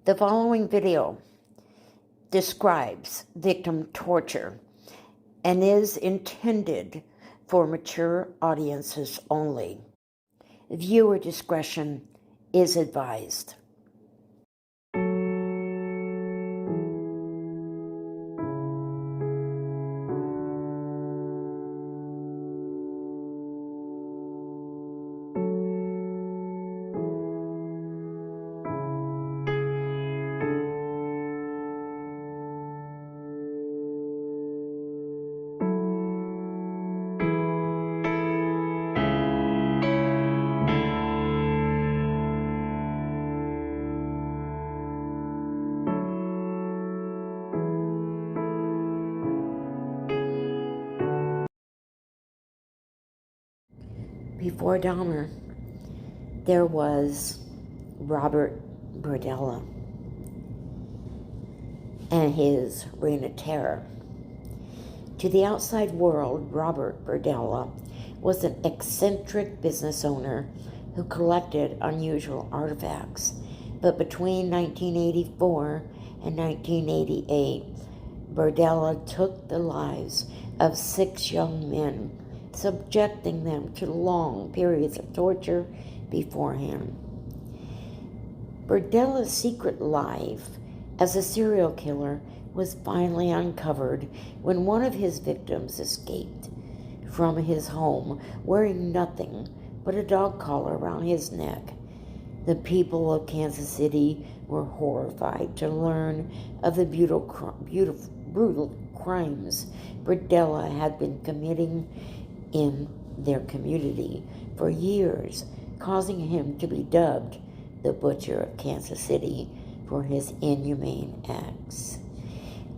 The following video describes victim torture and is intended for mature audiences only. Viewer discretion is advised. Before Dahmer, there was Robert Berdella and his Reign of Terror. To the outside world, Robert Berdella was an eccentric business owner who collected unusual artifacts. But between 1984 and 1988, Berdella took the lives of 6 young men, subjecting them to long periods of torture beforehand. Berdella's secret life as a serial killer was finally uncovered when one of his victims escaped from his home wearing nothing but a dog collar around his neck. The people of Kansas City were horrified to learn of the brutal crimes Berdella had been committing in their community for years, causing him to be dubbed the Butcher of Kansas City for his inhumane acts.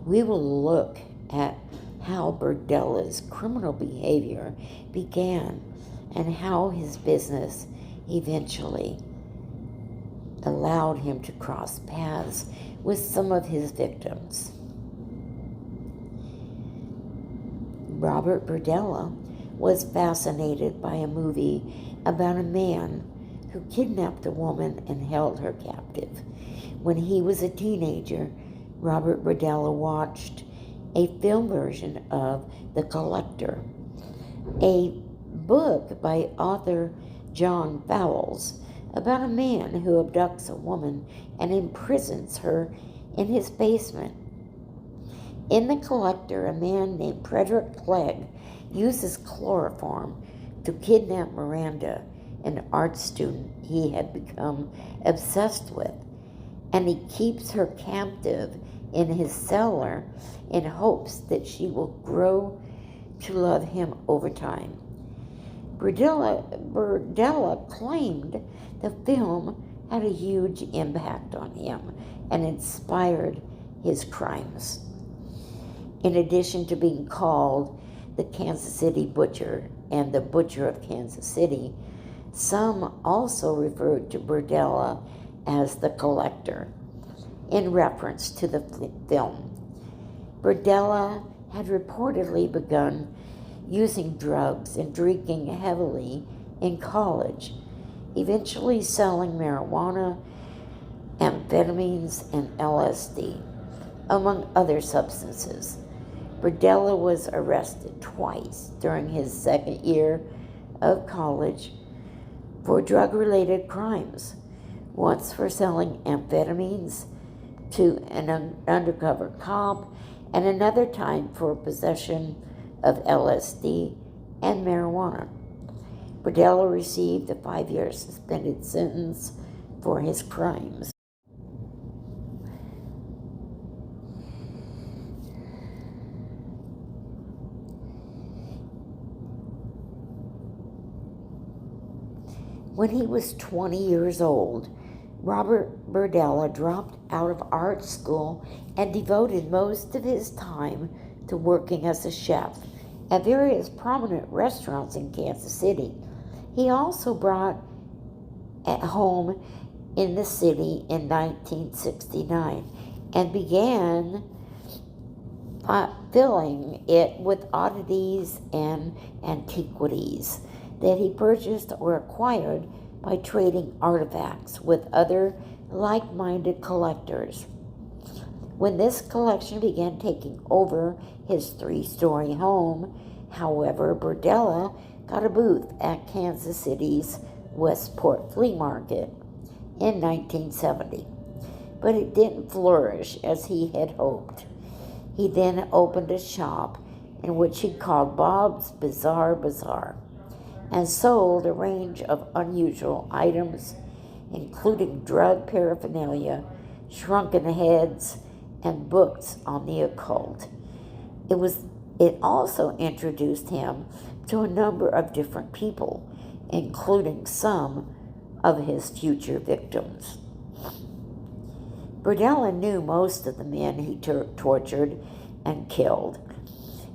We will look at how Berdella's criminal behavior began and how his business eventually allowed him to cross paths with some of his victims. Robert Berdella was fascinated by a movie about a man who kidnapped a woman and held her captive. When he was a teenager, Robert Berdella watched a film version of The Collector, a book by author John Fowles about a man who abducts a woman and imprisons her in his basement. In The Collector, a man named Frederick Clegg uses chloroform to kidnap Miranda, an art student he had become obsessed with, and he keeps her captive in his cellar in hopes that she will grow to love him over time. Berdella claimed the film had a huge impact on him and inspired his crimes. In addition to being called the Kansas City Butcher and the Butcher of Kansas City, some also referred to Berdella as the Collector, in reference to the film. Berdella had reportedly begun using drugs and drinking heavily in college, eventually selling marijuana, amphetamines, and LSD, among other substances. Berdella was arrested twice during his second year of college for drug-related crimes, once for selling amphetamines to an undercover cop, and another time for possession of LSD and marijuana. Berdella received a 5-year suspended sentence for his crimes. When he was 20 years old, Robert Berdella dropped out of art school and devoted most of his time to working as a chef at various prominent restaurants in Kansas City. He also brought at home in the city in 1969 and began filling it with oddities and antiquities that he purchased or acquired by trading artifacts with other like-minded collectors. When this collection began taking over his 3-story home, however, Berdella got a booth at Kansas City's Westport Flea Market in 1970. But it didn't flourish as he had hoped. He then opened a shop in which he called Bob's Bizarre Bazaar and sold a range of unusual items, including drug paraphernalia, shrunken heads, and books on the occult. It also introduced him to a number of different people, including some of his future victims. Berdella knew most of the men he tortured and killed.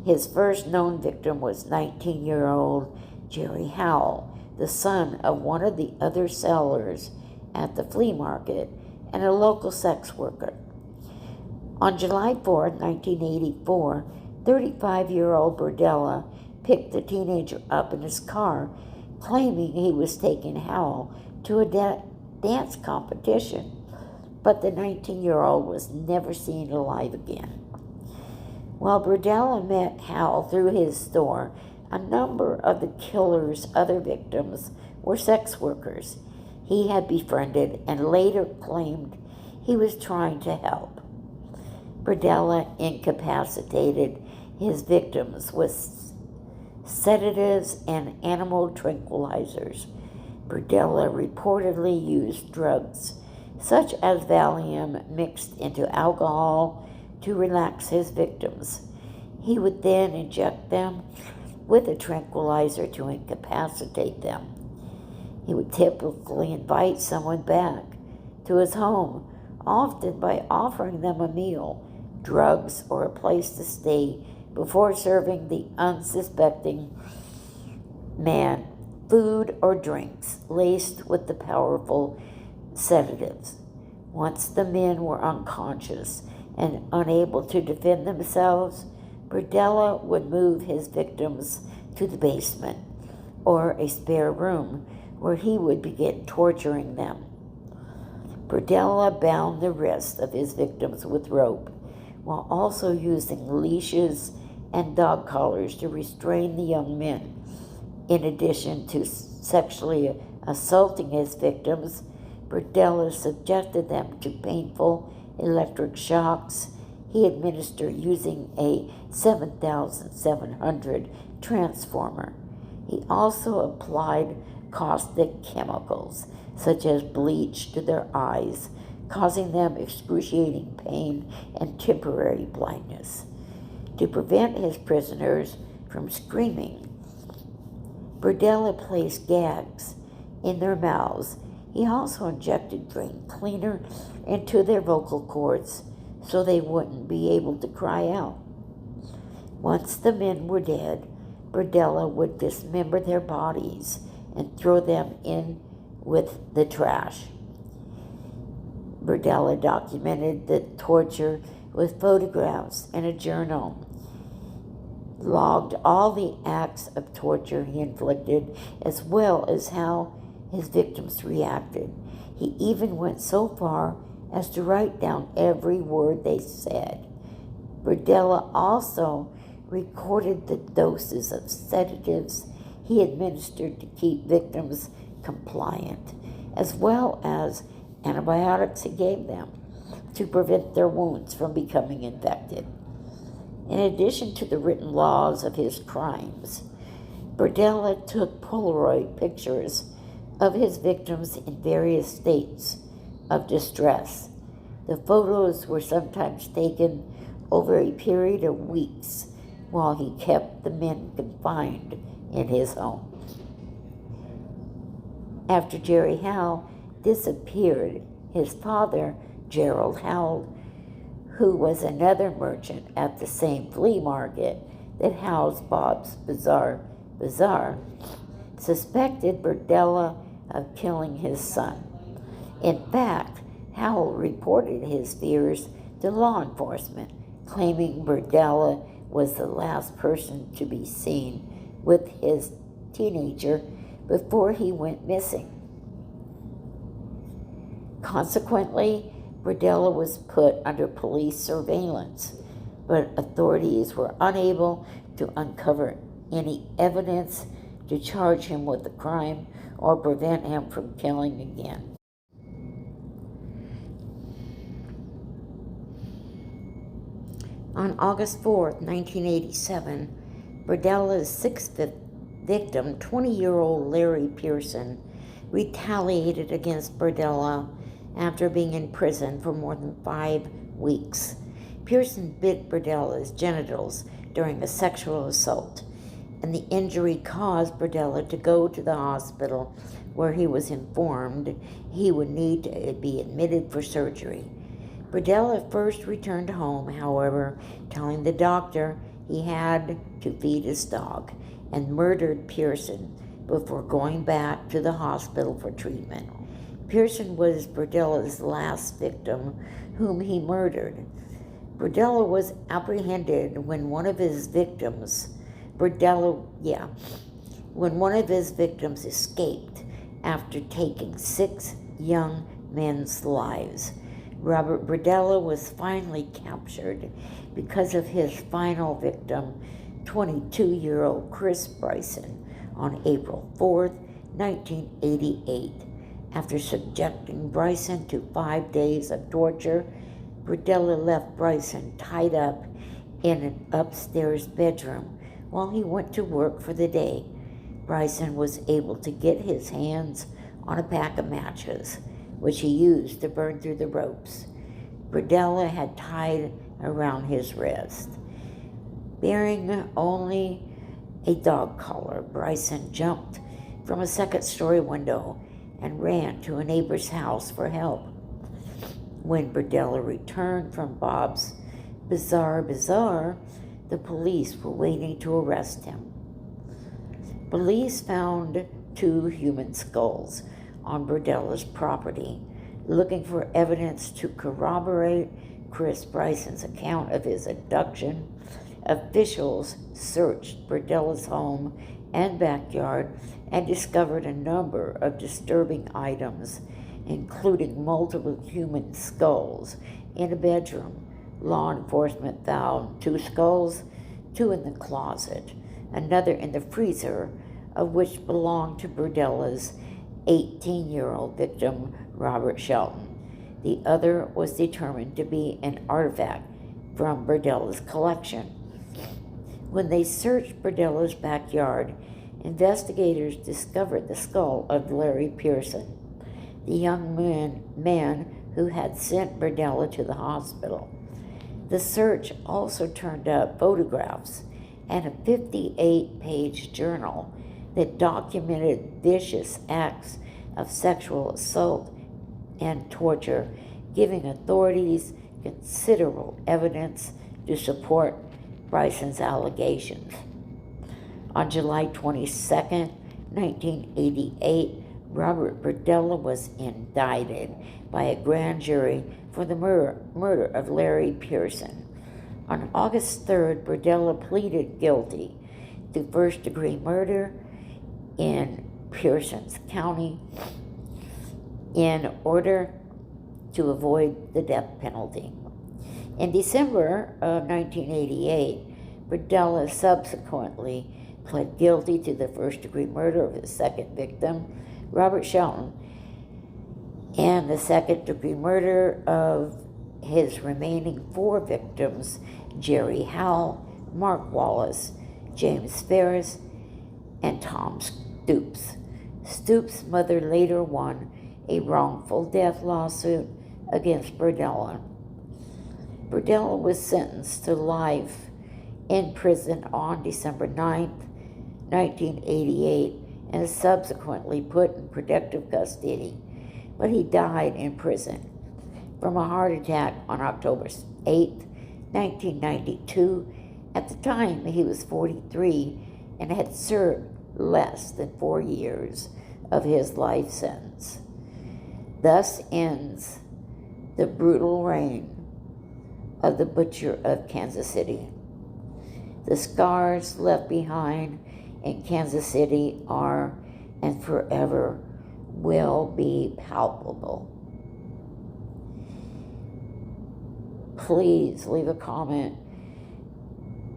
His first known victim was 19-year-old Jerry Howell, the son of one of the other sellers at the flea market and a local sex worker. On July 4, 1984, 35-year-old Berdella picked the teenager up in his car, claiming he was taking Howell to a dance competition, but the 19-year-old was never seen alive again. While Berdella met Howell through his store, a number of the killer's other victims were sex workers he had befriended and later claimed he was trying to help. Berdella incapacitated his victims with sedatives and animal tranquilizers. Berdella reportedly used drugs such as Valium mixed into alcohol to relax his victims. He would then inject them with a tranquilizer to incapacitate them. He would typically invite someone back to his home, often by offering them a meal, drugs, or a place to stay before serving the unsuspecting man food or drinks laced with the powerful sedatives. Once the men were unconscious and unable to defend themselves, Berdella would move his victims to the basement or a spare room where he would begin torturing them. Berdella bound the wrists of his victims with rope, while also using leashes and dog collars to restrain the young men. In addition to sexually assaulting his victims, Berdella subjected them to painful electric shocks he administered using a 7,700 transformer. He also applied caustic chemicals, such as bleach, to their eyes, causing them excruciating pain and temporary blindness. To prevent his prisoners from screaming, Berdella placed gags in their mouths. He also injected drain cleaner into their vocal cords so they wouldn't be able to cry out. Once the men were dead, Berdella would dismember their bodies and throw them in with the trash. Berdella documented the torture with photographs and a journal, logged all the acts of torture he inflicted, as well as how his victims reacted. He even went so far as to write down every word they said. Berdella also recorded the doses of sedatives he administered to keep victims compliant, as well as antibiotics he gave them to prevent their wounds from becoming infected. In addition to the written laws of his crimes, Berdella took Polaroid pictures of his victims in various states of distress. The photos were sometimes taken over a period of weeks while he kept the men confined in his home. After Jerry Howell disappeared, his father, Gerald Howell, who was another merchant at the same flea market that housed Bob's Bizarre Bazaar, suspected Berdella of killing his son. In fact, Howell reported his fears to law enforcement, claiming Berdella was the last person to be seen with his teenager before he went missing. Consequently, Berdella was put under police surveillance, but authorities were unable to uncover any evidence to charge him with the crime or prevent him from killing again. On August 4th, 1987, Berdella's sixth victim, 20-year-old Larry Pearson, retaliated against Berdella after being in prison for more than 5 weeks. Pearson bit Berdella's genitals during a sexual assault, and the injury caused Berdella to go to the hospital where he was informed he would need to be admitted for surgery. Berdella first returned home, however, telling the doctor he had to feed his dog, and murdered Pearson before going back to the hospital for treatment. Pearson was Berdella's last victim, whom he murdered. Berdella was apprehended when one of his victims escaped after taking 6 young men's lives. Robert Berdella was finally captured because of his final victim, 22-year-old Chris Bryson, on April 4th, 1988. After subjecting Bryson to 5 days of torture, Berdella left Bryson tied up in an upstairs bedroom while he went to work for the day. Bryson was able to get his hands on a pack of matches, which he used to burn through the ropes Berdella had tied around his wrist. Bearing only a dog collar, Bryson jumped from a second-story window and ran to a neighbor's house for help. When Berdella returned from Bob's Bizarre Bazaar, the police were waiting to arrest him. Police found 2 human skulls on Berdella's property. Looking for evidence to corroborate Chris Bryson's account of his abduction, officials searched Berdella's home and backyard and discovered a number of disturbing items, including multiple human skulls in a bedroom. Law enforcement found 2 skulls, 2 in the closet, another in the freezer, of which belonged to Berdella's 18-year-old victim, Robert Shelton. The other was determined to be an artifact from Berdella's collection. When they searched Berdella's backyard, investigators discovered the skull of Larry Pearson, the young man who had sent Berdella to the hospital. The search also turned up photographs and a 58-page journal that documented vicious acts of sexual assault and torture, giving authorities considerable evidence to support Bryson's allegations. On July 22, 1988, Robert Berdella was indicted by a grand jury for the murder of Larry Pearson. On August 3rd, Berdella pleaded guilty to first-degree murder in Pearson's County in order to avoid the death penalty. In December of 1988, Berdella subsequently pled guilty to the first-degree murder of his second victim, Robert Shelton, and the second-degree murder of his remaining 4 victims, Jerry Howell, Mark Wallace, James Ferris, and Tom Stoops. Stoops' mother later won a wrongful death lawsuit against Berdella. Berdella was sentenced to life in prison on December 9th, 1988, and subsequently put in protective custody, but he died in prison from a heart attack on October 8th, 1992. At the time, he was 43 and had served less than 4 years of his life sentence. Thus ends the brutal reign of the Butcher of Kansas City. The scars left behind in Kansas City are and forever will be palpable. please leave a comment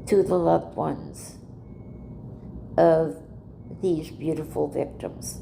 to the loved ones of these beautiful victims.